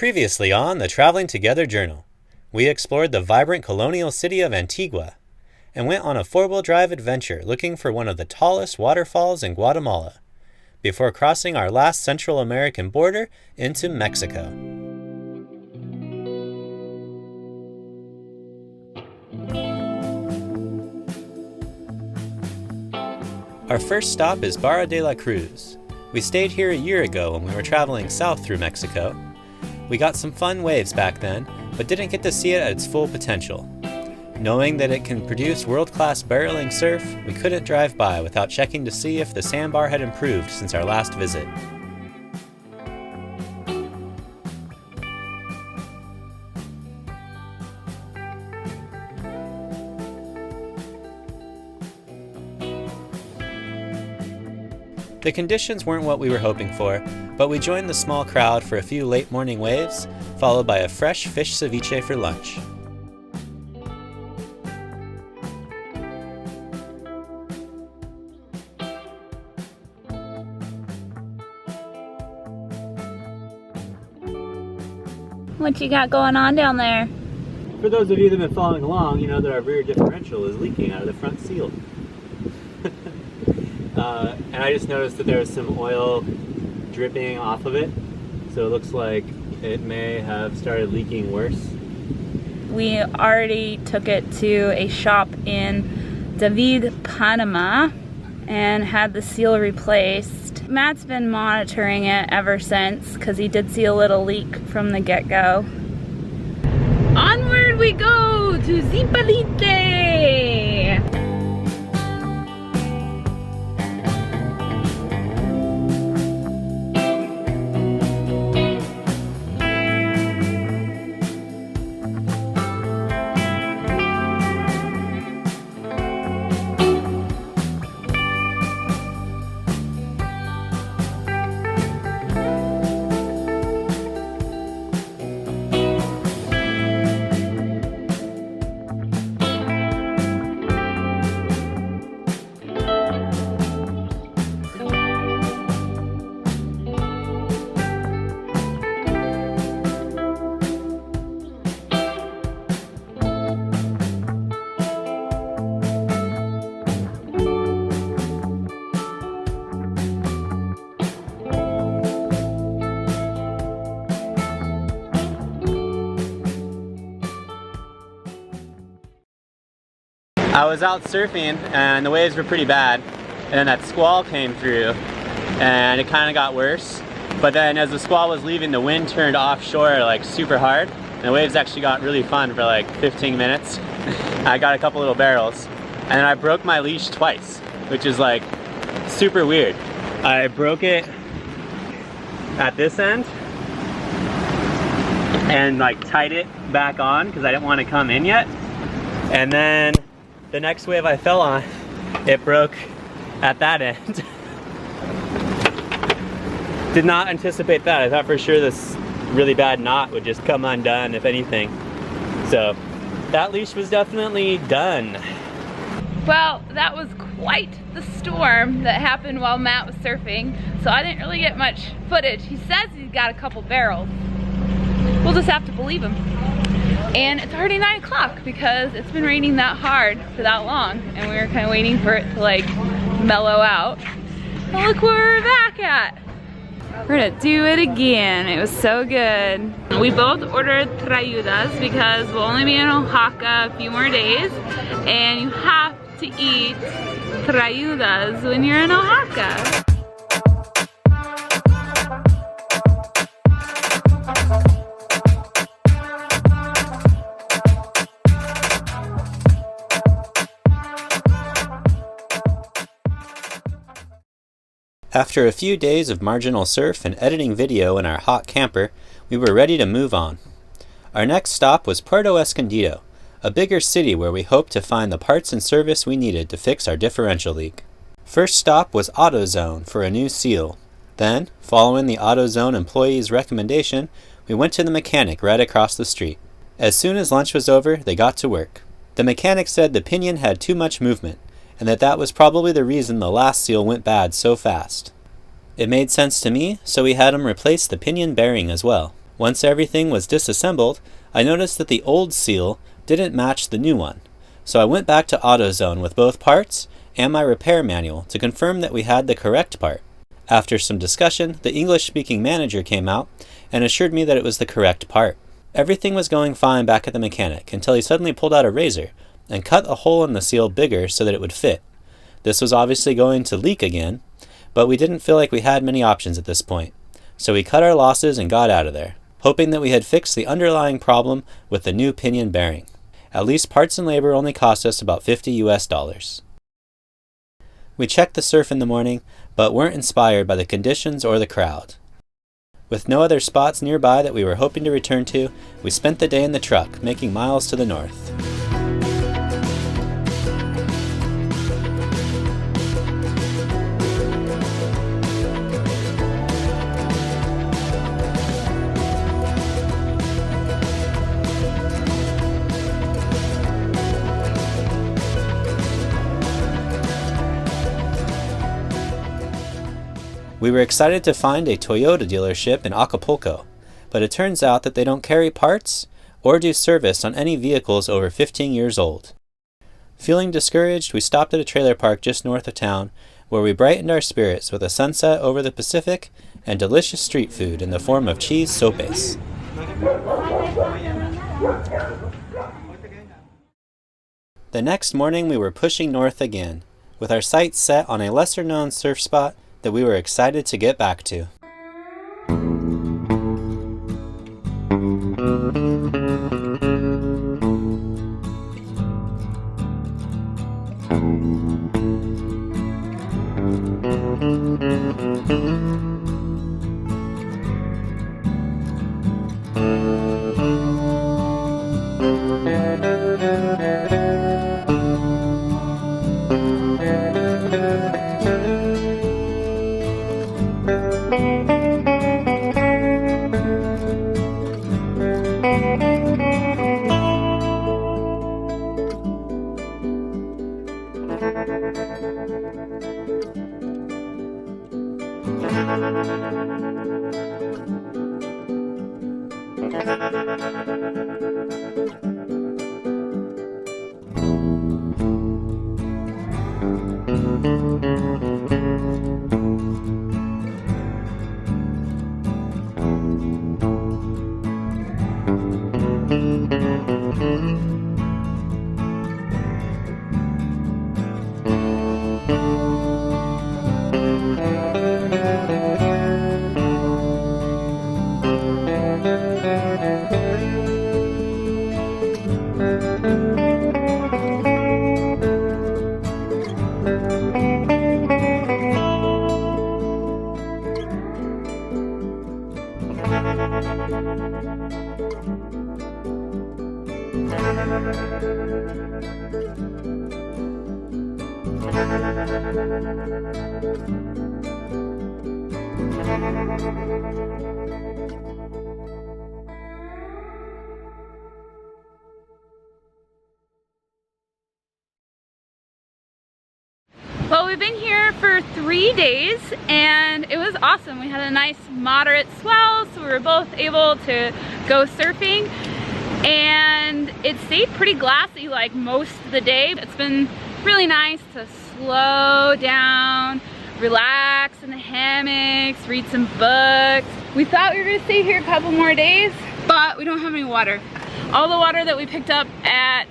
Previously on the Traveling Together Journal, we explored the vibrant colonial city of Antigua and went on a four-wheel drive adventure looking for one of the tallest waterfalls in Guatemala before crossing our last Central American border into Mexico. Our first stop is Bara De La Cruz. We stayed here a year ago when we were traveling south through Mexico. We got some fun waves back then, but didn't get to see it at its full potential. Knowing that it can produce world-class barreling surf, we couldn't drive by without checking to see if the sandbar had improved since our last visit. The conditions weren't what we were hoping for, but we joined the small crowd for a few late morning waves, followed by a fresh fish ceviche for lunch. What you got going on down there? For those of you that have been following along, you know that our rear differential is leaking out of the front seal. And I just noticed that there was some oil dripping off of it, so it looks like it may have started leaking worse. We already took it to a shop in David, Panama, and had the seal replaced. Matt's been monitoring it ever since because he did see a little leak from the get-go. Onward we go to Zipalite! I was out surfing and the waves were pretty bad, and then that squall came through and it kind of got worse. But then as the squall was leaving, the wind turned offshore like super hard, and the waves actually got really fun for like 15 minutes. I got a couple little barrels, and then I broke my leash twice, which is like super weird. I broke it at this end and like tied it back on because I didn't want to come in yet, and then the next wave I fell on, it broke at that end. Did not anticipate that. I thought for sure this really bad knot would just come undone, if anything. So that leash was definitely done. Well, that was quite the storm that happened while Matt was surfing, so I didn't really get much footage. He says he's got a couple barrels. We'll just have to believe him. And it's already 9 o'clock because it's been raining that hard for that long, and we were kind of waiting for it to like mellow out. And look where we're back at. We're gonna do it again. It was so good. We both ordered trayudas because we'll only be in Oaxaca a few more days, and you have to eat trayudas when you're in Oaxaca. After a few days of marginal surf and editing video in our hot camper, we were ready to move on. Our next stop was Puerto Escondido, a bigger city where we hoped to find the parts and service we needed to fix our differential leak. First stop was AutoZone for a new seal. Then, following the AutoZone employee's recommendation, we went to the mechanic right across the street. As soon as lunch was over, they got to work. The mechanic said the pinion had too much movement, and that was probably the reason the last seal went bad so fast. It made sense to me, so we had him replace the pinion bearing as well. Once everything was disassembled, I noticed that the old seal didn't match the new one, so I went back to AutoZone with both parts and my repair manual to confirm that we had the correct part. After some discussion, the English-speaking manager came out and assured me that it was the correct part. Everything was going fine back at the mechanic until he suddenly pulled out a razor and cut a hole in the seal bigger so that it would fit. This was obviously going to leak again, but we didn't feel like we had many options at this point, so we cut our losses and got out of there, hoping that we had fixed the underlying problem with the new pinion bearing. At least parts and labor only cost us about $50 US. We checked the surf in the morning, but weren't inspired by the conditions or the crowd. With no other spots nearby that we were hoping to return to, we spent the day in the truck, making miles to the north. We were excited to find a Toyota dealership in Acapulco, but it turns out that they don't carry parts or do service on any vehicles over 15 years old. Feeling discouraged, we stopped at a trailer park just north of town, where we brightened our spirits with a sunset over the Pacific and delicious street food in the form of cheese sopes. The next morning we were pushing north again, with our sights set on a lesser-known surf spot that we were excited to get back to. Well, we've been here for 3 days and it was awesome. We had a nice moderate swell, so we were both able to go surfing, and it stayed pretty glassy like most of the day. It's been really nice to slow down, relax in the hammocks, read some books. We thought we were gonna stay here a couple more days, but we don't have any water. All the water that we picked up at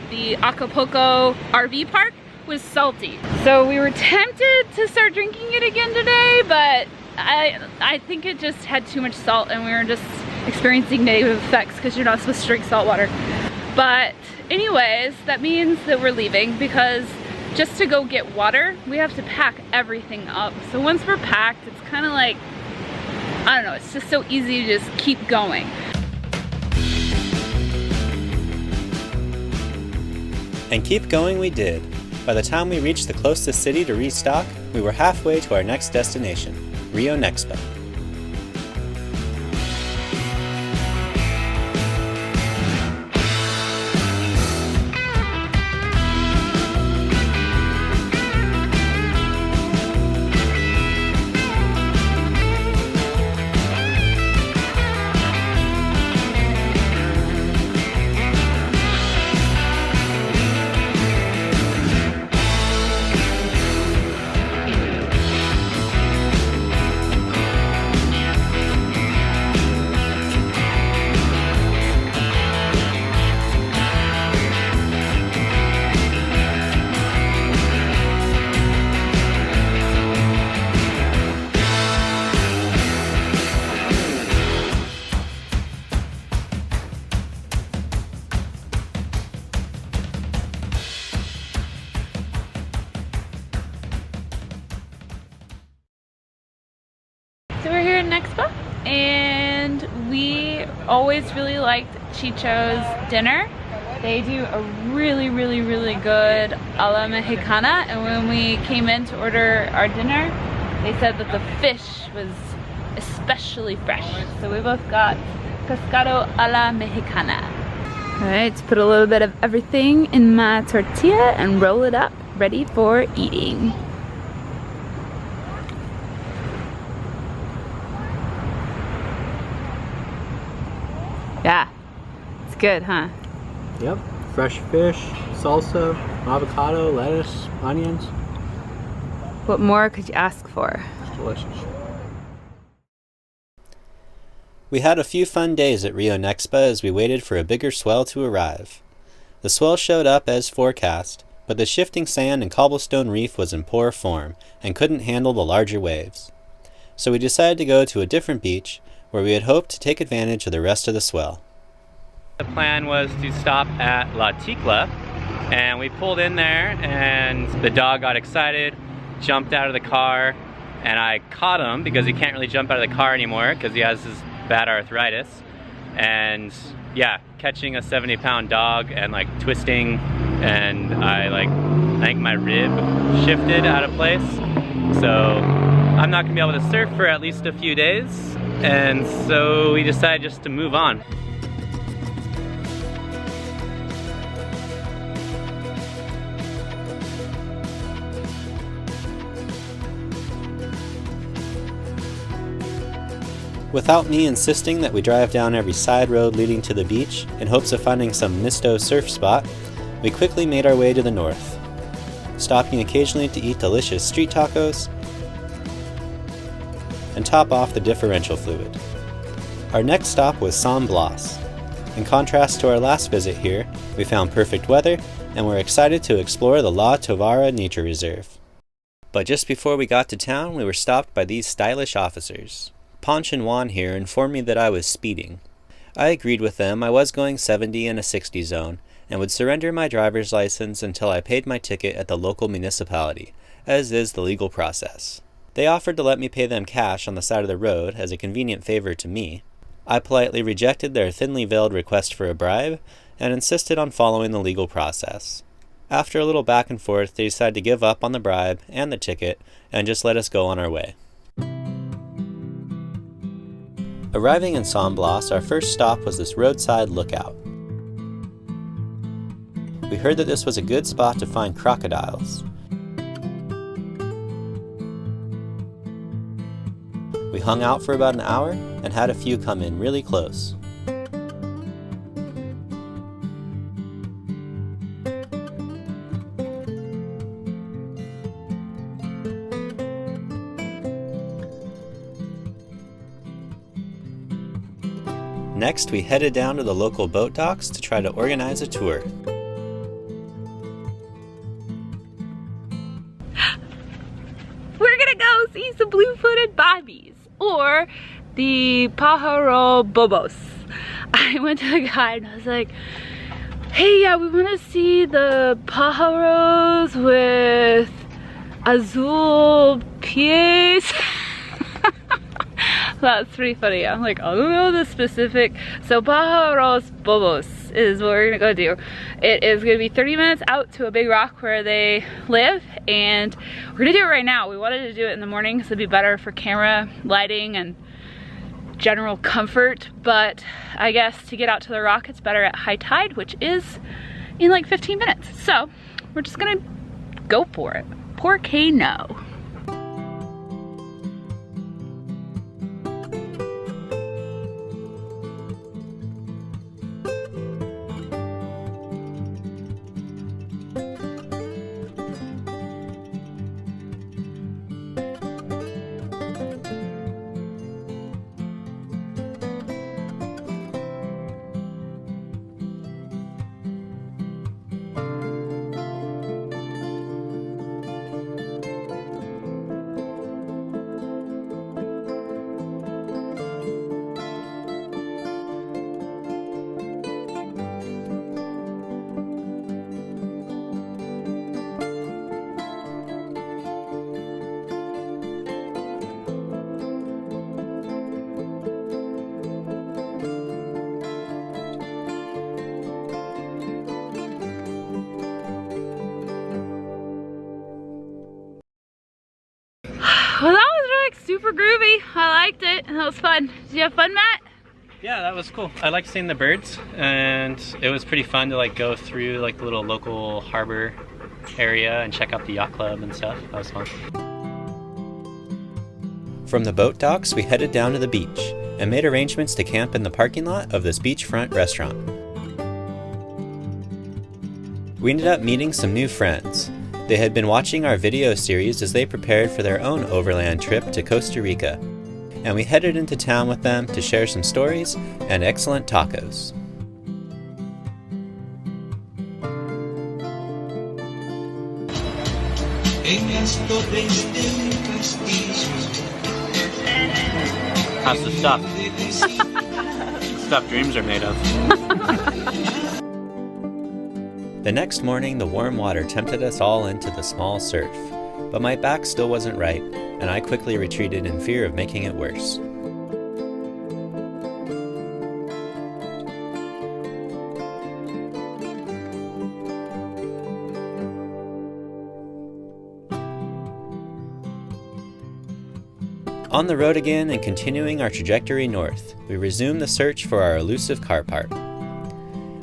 the Acapulco RV park was salty. So we were tempted to start drinking it again today, but I think it just had too much salt and we were just experiencing negative effects because you're not supposed to drink salt water. But anyways, that means that we're leaving, because just to go get water, we have to pack everything up. So once we're packed, it's kind of like, I don't know, it's just so easy to just keep going. And keep going we did. By the time we reached the closest city to restock, we were halfway to our next destination, Rio Nexpa. always really liked Chicho's dinner. They do a really good a la mexicana, and when we came in to order our dinner, they said that the fish was especially fresh. So we both got pescado a la mexicana. Alright, put a little bit of everything in my tortilla and roll it up, ready for eating. Yeah, it's good, huh? Yep, fresh fish, salsa, avocado, lettuce, onions. What more could you ask for? It's delicious. We had a few fun days at Rio Nexpa as we waited for a bigger swell to arrive. The swell showed up as forecast, but the shifting sand and cobblestone reef was in poor form and couldn't handle the larger waves. So we decided to go to a different beach where we had hoped to take advantage of the rest of the swell. The plan was to stop at La Ticla, and we pulled in there and the dog got excited, jumped out of the car, and I caught him because he can't really jump out of the car anymore because he has his bad arthritis. And yeah, catching a 70-pound dog and like twisting, and I think my rib shifted out of place. So I'm not gonna be able to surf for at least a few days, and so we decided just to move on. Without me insisting that we drive down every side road leading to the beach in hopes of finding some misto surf spot, we quickly made our way to the north, stopping occasionally to eat delicious street tacos and top off the differential fluid. Our next stop was San Blas. In contrast to our last visit here, we found perfect weather and were excited to explore the La Tovara Nature Reserve. But just before we got to town, we were stopped by these stylish officers. Ponch and Juan here informed me that I was speeding. I agreed with them. I was going 70 in a 60 zone and would surrender my driver's license until I paid my ticket at the local municipality, as is the legal process. They offered to let me pay them cash on the side of the road as a convenient favor to me. I politely rejected their thinly veiled request for a bribe and insisted on following the legal process. After a little back and forth, they decided to give up on the bribe and the ticket and just let us go on our way. Arriving in San Blas, our first stop was this roadside lookout. We heard that this was a good spot to find crocodiles. We hung out for about an hour and had a few come in really close. Next, we headed down to the local boat docks to try to organize a tour. We're gonna go see some blue-footed bobbies, or the pájaro bobos. I went to the guide and I was like, hey, yeah, we want to see the pájaros with azul pies. That's pretty funny. I'm like, I don't know the specific. So pájaros bobos is what we're gonna go do. It is gonna be 30 minutes out to a big rock where they live, and we're gonna do it right now. We wanted to do it in the morning so it'd be better for camera lighting and general comfort, but I guess to get out to the rock it's better at high tide, which is in like 15 minutes. So we're just gonna go for it. Por qué no? liked it. That was fun. Did you have fun, Matt? Yeah, that was cool. I liked seeing the birds, and it was pretty fun to like go through like the little local harbor area and check out the yacht club and stuff. That was fun. From the boat docks, we headed down to the beach and made arrangements to camp in the parking lot of this beachfront restaurant. We ended up meeting some new friends. They had been watching our video series as they prepared for their own overland trip to Costa Rica, and we headed into town with them to share some stories and excellent tacos. How's the stuff? Stuff dreams are made of. The next morning, the warm water tempted us all into the small surf, but my back still wasn't right, and I quickly retreated in fear of making it worse. On the road again and continuing our trajectory north, we resumed the search for our elusive car part.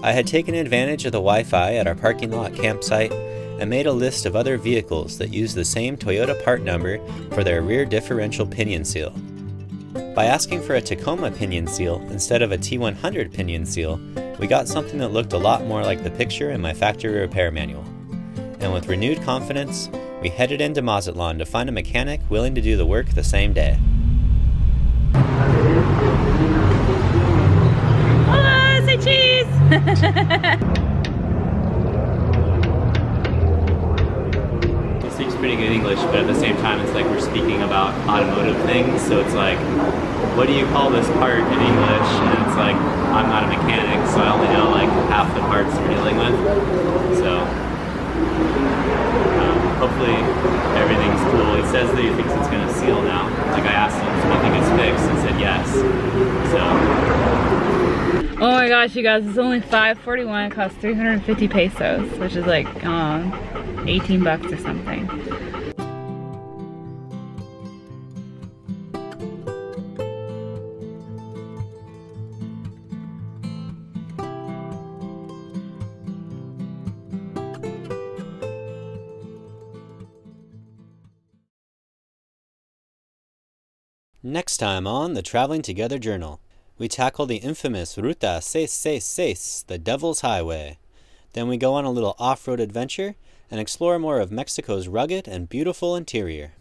I had taken advantage of the Wi-Fi at our parking lot campsite and made a list of other vehicles that use the same Toyota part number for their rear differential pinion seal. By asking for a Tacoma pinion seal instead of a T100 pinion seal, we got something that looked a lot more like the picture in my factory repair manual. And with renewed confidence, we headed into Mazatlan to find a mechanic willing to do the work the same day. Hello, say cheese! He speaks pretty good English, but at the same time it's like we're speaking about automotive things, so it's like, what do you call this part in English? And it's like, I'm not a mechanic, so I only know like half the parts we're dealing with. So hopefully everything's cool. He says that he thinks it's going to seal now. Like I asked him, do you think it's fixed? He said yes. So. Oh my gosh, you guys, it's only $5.41. It costs 350 pesos, which is like 18 bucks or something. Next time on the Traveling Together Journal, we tackle the infamous Ruta 666, the Devil's Highway. Then we go on a little off-road adventure and explore more of Mexico's rugged and beautiful interior.